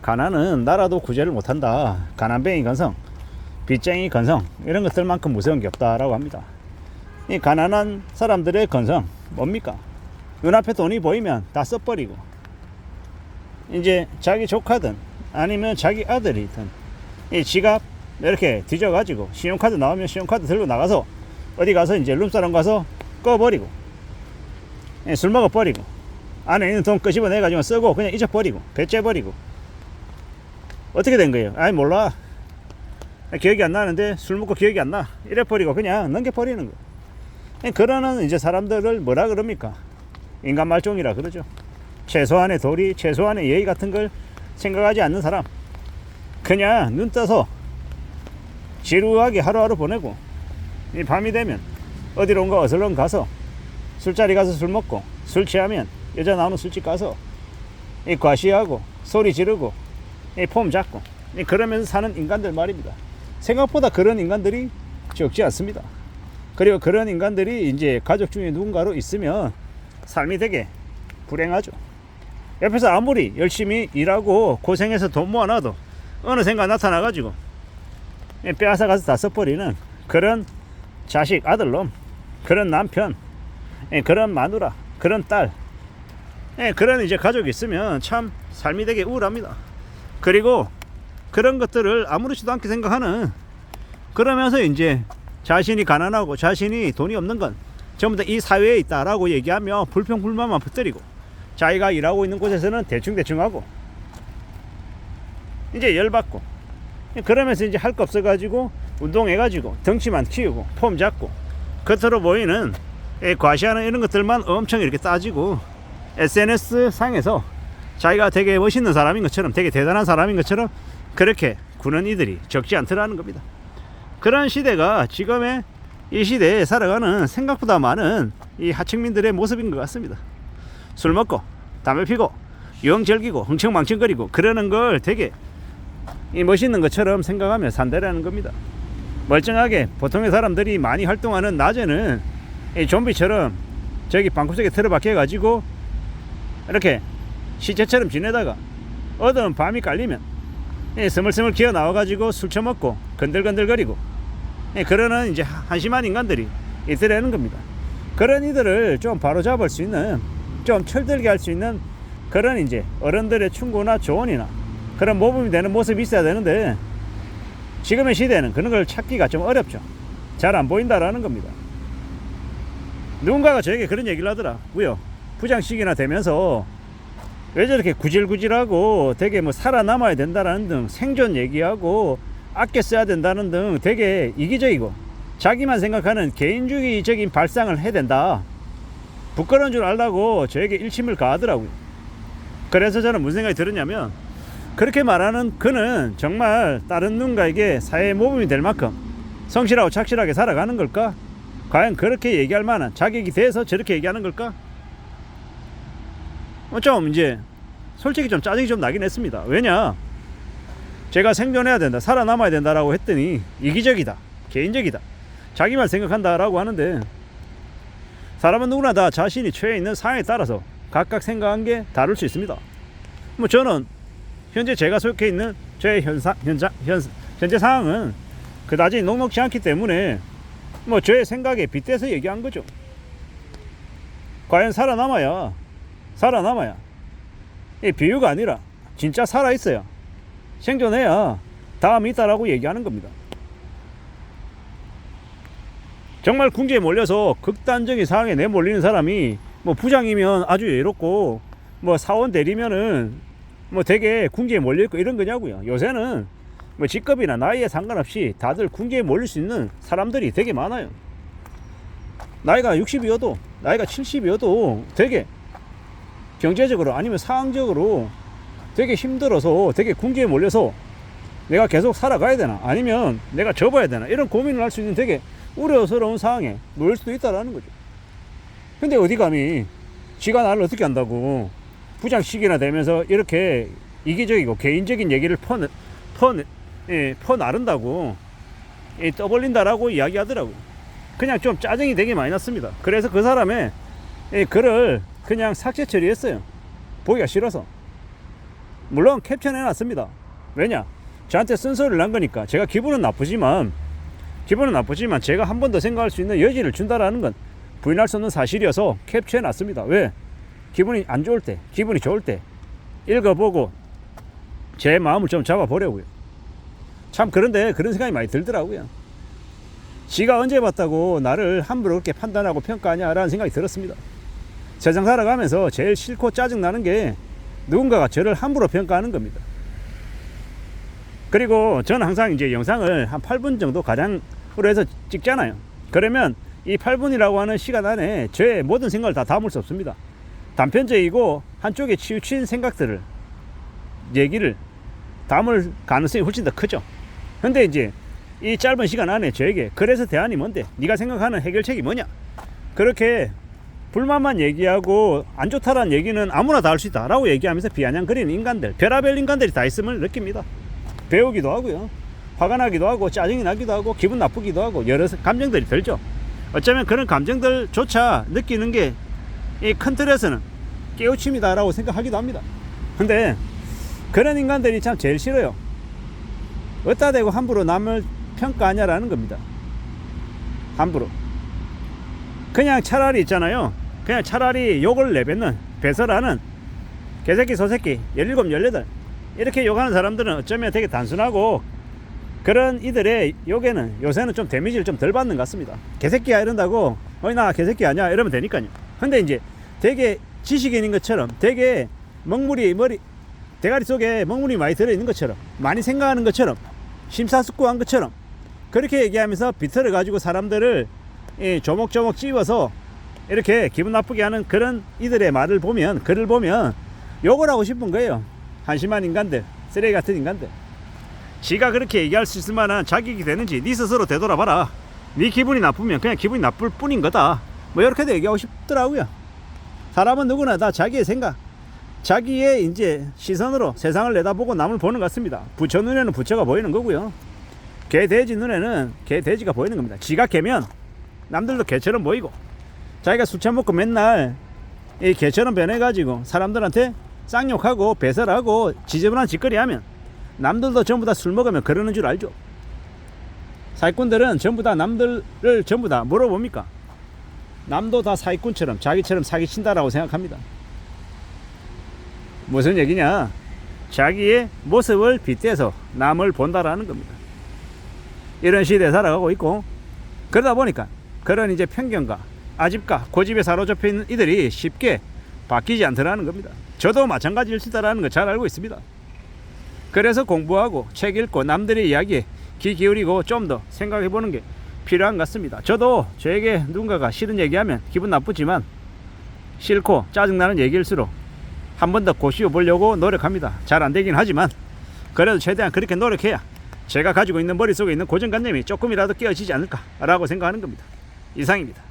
가난은 나라도 구제를 못한다. 가난뱅이 건성, 빚쟁이 건성, 이런 것들만큼 무서운 게 없다라고 합니다. 이 가난한 사람들의 건성 뭡니까? 눈앞에 돈이 보이면 다 써버리고, 이제 자기 조카든 아니면 자기 아들이든 이 지갑 이렇게 뒤져가지고 신용카드 나오면 신용카드 들고 나가서 어디 가서 이제 룸사롱 가서 꺼버리고, 술 먹어버리고, 안에 있는 돈 끄집어내가지고 쓰고 그냥 잊어버리고 배째버리고. 어떻게 된 거예요? 아이 몰라, 기억이 안 나는데 술 먹고 기억이 안 나, 이래버리고 그냥 넘겨버리는 거. 그러는 이제 사람들을 뭐라 그럽니까? 인간 말종이라 그러죠. 최소한의 도리, 최소한의 예의 같은 걸 생각하지 않는 사람, 그냥 눈 떠서 지루하게 하루하루 보내고, 이 밤이 되면 어디론가 어슬렁 가서 술자리 가서 술 먹고, 술 취하면 여자 나오는 술집 가서 이 과시하고 소리 지르고 이 폼 잡고 그러면서 사는 인간들 말입니다. 생각보다 그런 인간들이 적지 않습니다. 그리고 그런 인간들이 이제 가족 중에 누군가로 있으면 삶이 되게 불행하죠. 옆에서 아무리 열심히 일하고 고생해서 돈 모아놔도 어느 생각 나타나가지고 빼앗아 가서 다 써버리는 그런 자식, 아들놈, 그런 남편, 그런 마누라, 그런 딸, 그런 이제 가족이 있으면 참 삶이 되게 우울합니다. 그리고 그런 것들을 아무렇지도 않게 생각하는, 그러면서 이제 자신이 가난하고 자신이 돈이 없는 건 전부 다 이 사회에 있다라고 얘기하며 불평불만만 퍼뜨리고, 자기가 일하고 있는 곳에서는 대충대충 하고 이제 열받고, 그러면서 이제 할 거 없어가지고 운동해가지고 덩치만 키우고 폼 잡고 겉으로 보이는 과시하는 이런 것들만 엄청 이렇게 따지고 SNS 상에서 자기가 되게 멋있는 사람인 것처럼, 되게 대단한 사람인 것처럼 그렇게 구는 이들이 적지 않더라는 겁니다. 그런 시대가 지금의 이 시대에 살아가는 생각보다 많은 이 하층민들의 모습인 것 같습니다. 술 먹고 담배 피고 유흥 즐기고 흥청망청거리고 그러는 걸 되게 이 멋있는 것처럼 생각하며 산다라는 겁니다. 멀쩡하게 보통의 사람들이 많이 활동하는 낮에는 이 좀비처럼 저기 방구석에 틀어박혀 가지고 이렇게 시체처럼 지내다가 어두운 밤이 깔리면 스물스물 기어 나와 가지고 술 처먹고 건들건들거리고 그러는 이제 한심한 인간들이 있더라는 겁니다. 그런 이들을 좀 바로잡을 수 있는, 좀 철들게 할 수 있는 그런 이제 어른들의 충고나 조언이나 그런 모범이 되는 모습이 있어야 되는데, 지금의 시대는 그런 걸 찾기가 좀 어렵죠. 잘 안 보인다라는 겁니다. 누군가가 저에게 그런 얘기를 하더라고요. 부장식이나 되면서 왜 저렇게 구질구질하고 되게 뭐 살아남아야 된다라는 등 생존 얘기하고 아껴 써야 된다는 등 되게 이기적이고 자기만 생각하는 개인주의적인 발상을 해야 된다, 부끄러운 줄 알라고 저에게 일침을 가하더라고요. 그래서 저는 무슨 생각이 들었냐면, 그렇게 말하는 그는 정말 다른 누군가에게 사회의 모범이 될 만큼 성실하고 착실하게 살아가는 걸까? 과연 그렇게 얘기할 만한 자격이 돼서 저렇게 얘기하는 걸까? 좀 이제 솔직히 좀 짜증이 좀 나긴 했습니다. 왜냐, 제가 생존해야 된다, 살아남아야 된다라고 했더니 이기적이다, 개인적이다, 자기만 생각한다라고 하는데, 사람은 누구나 다 자신이 처해 있는 상황에 따라서 각각 생각한 게 다를 수 있습니다. 뭐 저는 현재 제가 속해 있는 저의 현재 상황은 그다지 녹록지 않기 때문에 뭐 저의 생각에 빗대서 얘기한 거죠. 과연 살아남아야 이 비유가 아니라 진짜 살아있어야, 생존해야 다음이 있다라고 얘기하는 겁니다. 정말 궁지에 몰려서 극단적인 상황에 내몰리는 사람이 뭐 부장이면 아주 예롭고 뭐 사원 대리면은 뭐 되게 궁지에 몰려있고 이런 거냐고요. 요새는 뭐 직급이나 나이에 상관없이 다들 궁지에 몰릴 수 있는 사람들이 되게 많아요. 나이가 60이어도 나이가 70이어도 되게 경제적으로 아니면 상황적으로 되게 힘들어서 되게 궁지에 몰려서 내가 계속 살아가야 되나 아니면 내가 접어야 되나 이런 고민을 할 수 있는 되게 우려스러운 상황에 놓일 수도 있다라는 거죠. 근데 어디 감히 지가 나를 어떻게 한다고 부장식이나 되면서 이렇게 이기적이고 개인적인 얘기를 퍼나른다고 떠벌린다라고 이야기하더라고. 그냥 좀 짜증이 되게 많이 났습니다. 그래서 그 사람의 글을 그냥 삭제 처리했어요. 보기가 싫어서. 물론 캡처해놨습니다. 왜냐? 저한테 쓴소리를 한 거니까. 제가 기분은 나쁘지만 제가 한 번 더 생각할 수 있는 여지를 준다라는 건 부인할 수 없는 사실이어서 캡처해놨습니다. 왜? 기분이 안 좋을 때, 기분이 좋을 때 읽어보고 제 마음을 좀 잡아보려고요. 참 그런데 그런 생각이 많이 들더라고요. 지가 언제 봤다고 나를 함부로 그렇게 판단하고 평가하냐라는 생각이 들었습니다. 세상 살아가면서 제일 싫고 짜증나는 게 누군가가 저를 함부로 평가하는 겁니다. 그리고 저는 항상 이제 영상을 한 8분 정도 가량으로 해서 찍잖아요. 그러면 이 8분이라고 하는 시간 안에 저의 모든 생각을 다 담을 수 없습니다. 단편적이고 한쪽에 치우친 생각들을, 얘기를 담을 가능성이 훨씬 더 크죠. 근데 이제 이 짧은 시간 안에 저에게 그래서 대안이 뭔데? 네가 생각하는 해결책이 뭐냐? 그렇게 불만만 얘기하고 안 좋다라는 얘기는 아무나 다 할 수 있다 라고 얘기하면서 비아냥거리는 인간들, 별의별 인간들이 다 있음을 느낍니다. 배우기도 하고요, 화가 나기도 하고, 짜증이 나기도 하고, 기분 나쁘기도 하고, 여러 감정들이 들죠. 어쩌면 그런 감정들조차 느끼는 게 이 큰 틀에서는 깨우침이다 라고 생각하기도 합니다. 근데 그런 인간들이 참 제일 싫어요. 어디다 대고 함부로 남을 평가하냐라는 겁니다. 함부로. 그냥 차라리 있잖아요, 그냥 차라리 욕을 내뱉는, 배설하는 개새끼 소새끼 17, 18 이렇게 욕하는 사람들은 어쩌면 되게 단순하고, 그런 이들의 욕에는 요새는 좀 데미지를 좀 덜 받는 것 같습니다. 개새끼야 이런다고 어이 나 개새끼 아니야 이러면 되니까요. 근데 이제 되게 지식인인 것처럼, 되게 먹물이 머리 대가리 속에 먹물이 많이 들어있는 것처럼, 많이 생각하는 것처럼, 심사숙고한 것처럼 그렇게 얘기하면서 비틀어 가지고 사람들을 조목조목 찝어서 이렇게 기분 나쁘게 하는 그런 이들의 말을 보면, 글을 보면 욕을 하고 싶은 거예요. 한심한 인간들, 쓰레기 같은 인간들. 지가 그렇게 얘기할 수 있을 만한 자격이 되는지 네 스스로 되돌아봐라. 네 기분이 나쁘면 그냥 기분이 나쁠 뿐인 거다, 뭐 이렇게도 얘기하고 싶더라고요. 사람은 누구나 다 자기의 생각, 자기의 이제 시선으로 세상을 내다보고 남을 보는 것 같습니다. 부처 눈에는 부처가 보이는 거고요, 개 돼지 눈에는 개 돼지가 보이는 겁니다. 지가 개면 남들도 개처럼 보이고, 자기가 술 처먹고 맨날 이 개처럼 변해가지고 사람들한테 쌍욕하고 배설하고 지저분한 짓거리 하면 남들도 전부 다 술 먹으면 그러는 줄 알죠. 사기꾼들은 전부 다 남들을 전부 다 물어봅니까? 남도 다 사기꾼처럼 자기처럼 사기친다라고 생각합니다. 무슨 얘기냐? 자기의 모습을 빗대서 남을 본다라는 겁니다. 이런 시대에 살아가고 있고, 그러다 보니까 그런 이제 편견과 아집과 고집에 사로잡혀 있는 이들이 쉽게 바뀌지 않더라는 겁니다. 저도 마찬가지일 수 있다는 거 잘 알고 있습니다. 그래서 공부하고 책 읽고 남들의 이야기에 귀 기울이고 좀 더 생각해 보는 게 필요한 것 같습니다. 저도 저에게 누군가가 싫은 얘기하면 기분 나쁘지만 싫고 짜증나는 얘기일수록 한 번 더 고시워 보려고 노력합니다. 잘 안 되긴 하지만 그래도 최대한 그렇게 노력해야 제가 가지고 있는 머릿속에 있는 고정관념이 조금이라도 깨어지지 않을까라고 생각하는 겁니다. 이상입니다.